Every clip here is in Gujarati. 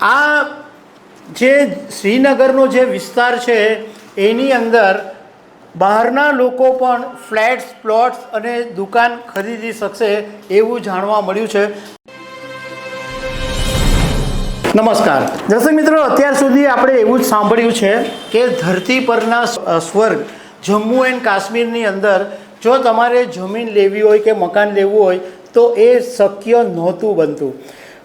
આ જે શ્રીનગરનો જે વિસ્તાર છે એની અંદર બહારના લોકો પણ ફ્લેટ્સ, પ્લોટ્સ અને દુકાન ખરીદી શકશે એવું જાણવા મળ્યું છે। નમસ્કાર દર્શક મિત્રો, અત્યાર સુધી આપણે એવું જ સાંભળ્યું છે કે ધરતી પરના સ્વર્ગ જમ્મુ એન્ડ કાશ્મીરની અંદર જો તમારે જમીન લેવી હોય કે મકાન લેવું હોય તો એ શક્ય નહોતું બનતું,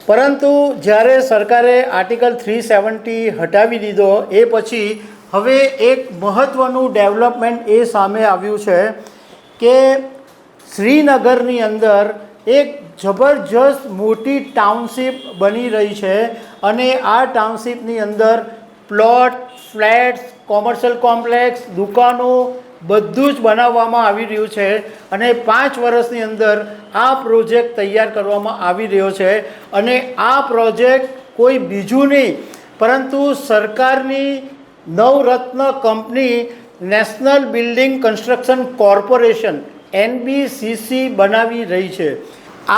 પરંતુ જ્યારે સરકારે આર્ટિકલ 370 હટાવી દીધો એ પછી હવે એક મહત્ત્વનું ડેવલપમેન્ટ એ સામે આવ્યું છે કે શ્રીનગરની અંદર એક જબરજસ્ત મોટી ટાઉનશીપ બની રહી છે અને આ ટાઉનશીપની અંદર પ્લોટ, ફ્લેટ્સ, કોમર્શિયલ કોમ્પ્લેક્સ, દુકાનો બધું જ બનાવવામાં આવી રહ્યું છે અને 5 વર્ષની અંદર આ પ્રોજેક્ટ તૈયાર કરવામાં આવી રહ્યો છે અને આ પ્રોજેક્ટ કોઈ બીજું નહીં પરંતુ સરકારની Navratna company national building construction corporation NBCC બનાવી રહી છે।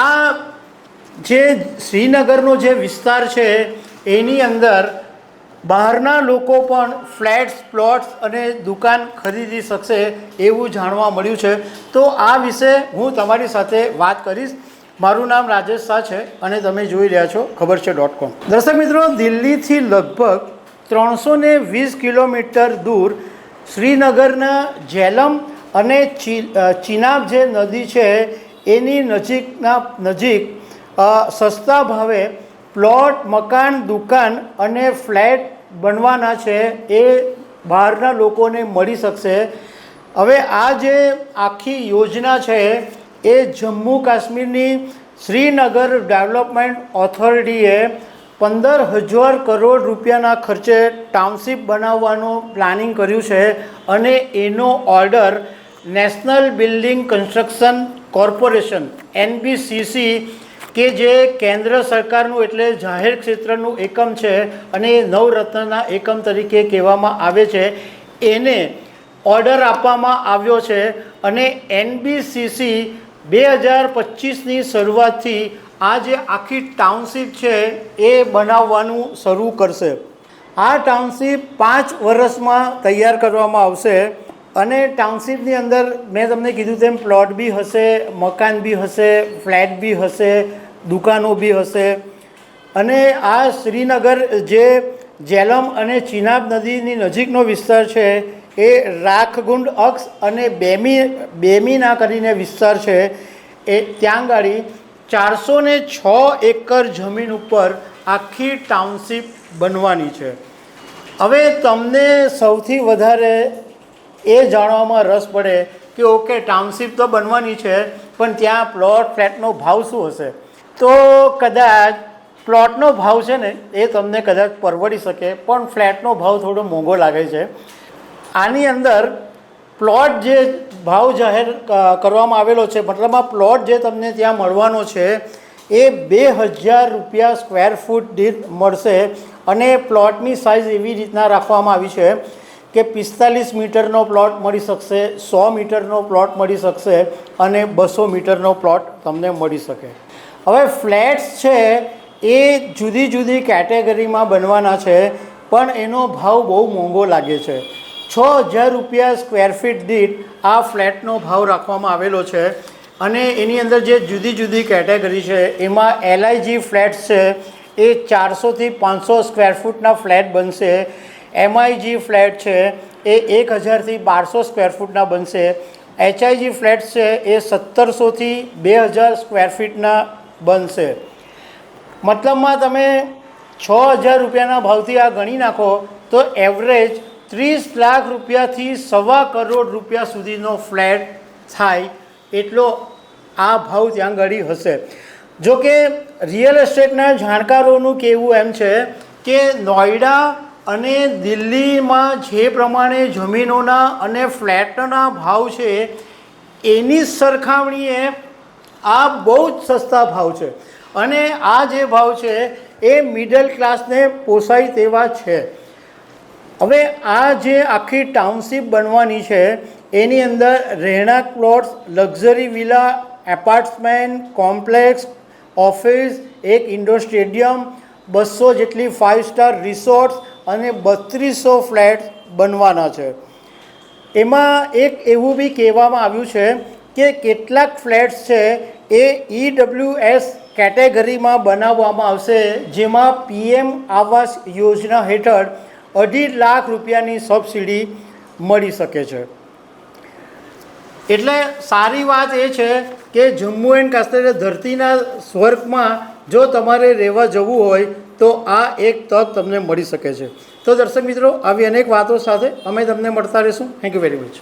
આ જે શ્રીનગરનો જે વિસ્તાર છે એની અંદર બહારના લોકો પણ ફ્લેટ્સ, પ્લોટ્સ અને દુકાન ખરીદી શકશે એવું જાણવા મળ્યું છે। તો આ વિશે હું તમારી સાથે વાત કરીશ। મારું નામ રાજેશ શાહ છે અને તમે જોઈ રહ્યા છો ખબર છે.com। દર્શક મિત્રો, દિલ્હીથી લગભગ 320 કિલોમીટર દૂર શ્રીનગરના ઝેલમ અને ચિનાબ જે નદી છે એની નજીક સસ્તા ભાવે પ્લોટ, મકાન, દુકાન અને ફ્લેટ બનવાના છે એ બહારના લોકોને મળી શકશે। હવે આ જે આખી યોજના છે એ જમ્મુ કાશ્મીરની શ્રીનગર ડેવલપમેન્ટ ઓથોરિટીએ 15,000 કરોડ રૂપિયાના ખર્ચે ટાઉનશીપ બનાવવાનું પ્લાનિંગ કર્યું છે અને એનો order national building construction corporation NBCC કે જે કેન્દ્ર સરકારનું એટલે જાહેર ક્ષેત્રનું એકમ છે અને નવરત્નના એકમ તરીકે કહેવામાં આવે છે, એને ઓર્ડર આપવામાં આવ્યો છે અને NBCC 2025ની શરૂઆતથી આ જે આખી ટાઉનશીપ છે એ બનાવવાનું શરૂ કરશે। આ ટાઉનશીપ 5 વર્ષમાં તૈયાર કરવામાં આવશે અને ટાઉનશીપની અંદર મેં તમને કીધું તેમ પ્લોટ બી હશે, મકાન બી હશે, ફ્લેટ બી હશે, દુકાનો બી હશે અને આ શ્રીનગર જે ઝેલમ અને ચિનાબ નદીની નજીકનો વિસ્તાર છે એ રાખગુંડ અક્ષ અને બેમીના કરીને વિસ્તાર છે એ ત્યાં ગાડી 406 એકર જમીન ઉપર આખી ટાઉનશીપ બનવાની છે। હવે તમને સૌથી વધારે એ જાણવામાં રસ પડે કે ઓકે ટાઉનશીપ તો બનવાની છે પણ ત્યાં પ્લોટ, ફ્લેટનો ભાવ શું હશે? તો કદાચ પ્લોટનો ભાવ છે ને એ તમને કદાચ પરવડી શકે પણ ફ્લેટનો ભાવ થોડો મોંઘો લાગે છે। આની અંદર પ્લોટ જે ભાવ જાહેર કરવામાં આવેલો છે, મતલબમાં પ્લોટ જે તમને ત્યાં મળવાનો છે એ 2,000 રૂપિયા સ્ક્વેર ફૂટ દીઠ મળશે અને પ્લોટની સાઇઝ એવી રીતના રાખવામાં આવી છે કે 45 મીટરનો પ્લોટ મળી શકશે, 100 મીટરનો પ્લોટ મળી શકશે અને 200 મીટરનો પ્લોટ તમને મળી શકે। હવે ફ્લેટ્સ છે એ જુદી જુદી કેટેગરીમાં બનવાના છે પણ એનો ભાવ બહુ મોંઘો લાગે છે। 6,000 રૂપિયા સ્ક્વેર ફીટ દીઠ આ ફ્લેટનો ભાવ રાખવામાં આવેલો છે અને એની અંદર જે જુદી જુદી કેટેગરી છે એમાં LIG ફ્લેટ્સ છે એ 400થી 500 સ્ક્વેર ફૂટના ફ્લેટ બનશે। MIG ફ્લેટ છે એ 1,000થી 1,200 સ્ક્વેર ફૂટના બનશે। HIG ફ્લેટ્સ છે એ 1,700થી 2,000 સ્ક્વેર ફીટના બનશે। મતલબમાં તમે 6,000 રૂપિયાના ભાવથી આ ગણી નાખો તો એવરેજ 30 લાખ રૂપિયાથી 1.25 કરોડ રૂપિયા સુધીનો ફ્લેટ થાય એટલો આ ભાવ ત્યાં ગળી હશે। જો કે રિયલ એસ્ટેટના જાણકારોનું કહેવું એમ છે કે નોઈડા અને દિલ્હીમાં જે પ્રમાણે જમીનોના અને ફ્લેટના ભાવ છે એની સરખામણીએ આ બહુ જ સસ્તા ભાવ છે અને આ જે ભાવ છે એ મિડલ ક્લાસને પોસાય તેવા છે। હવે આ જે આખી ટાઉનશીપ બનવાની છે એની અંદર રહેણાંક plots, luxury villa, apartment, complex, office, એક ઇન્ડોર સ્ટેડિયમ 200 જેટલી 5 સ્ટાર રિસોર્ટ્સ અને 3200 ફ્લેટ્સ બનવાના છે. એમાં એક એવું બી કહેવામાં આવ્યું છે કે કેટલાક ફ્લેટ્સ છે એ EWS કેટેગરીમાં બનાવવામાં આવશે, જેમાં PM આવાસ યોજના હેઠળ 2.5 લાખ રૂપિયાની સબસિડી મળી શકે છે. એટલે સારી વાત એ છે કે જમ્મુ એન્ડ કાશ્મીર ધરતીના સ્વર્ગમાં જો તમારે રહેવા જવું હોય તો આ એક તક તમને મળી શકે છે. તો દર્શક મિત્રો, આવી અનેક વાતો સાથે અમે તમને મળતા રહીશું. Thank you very much.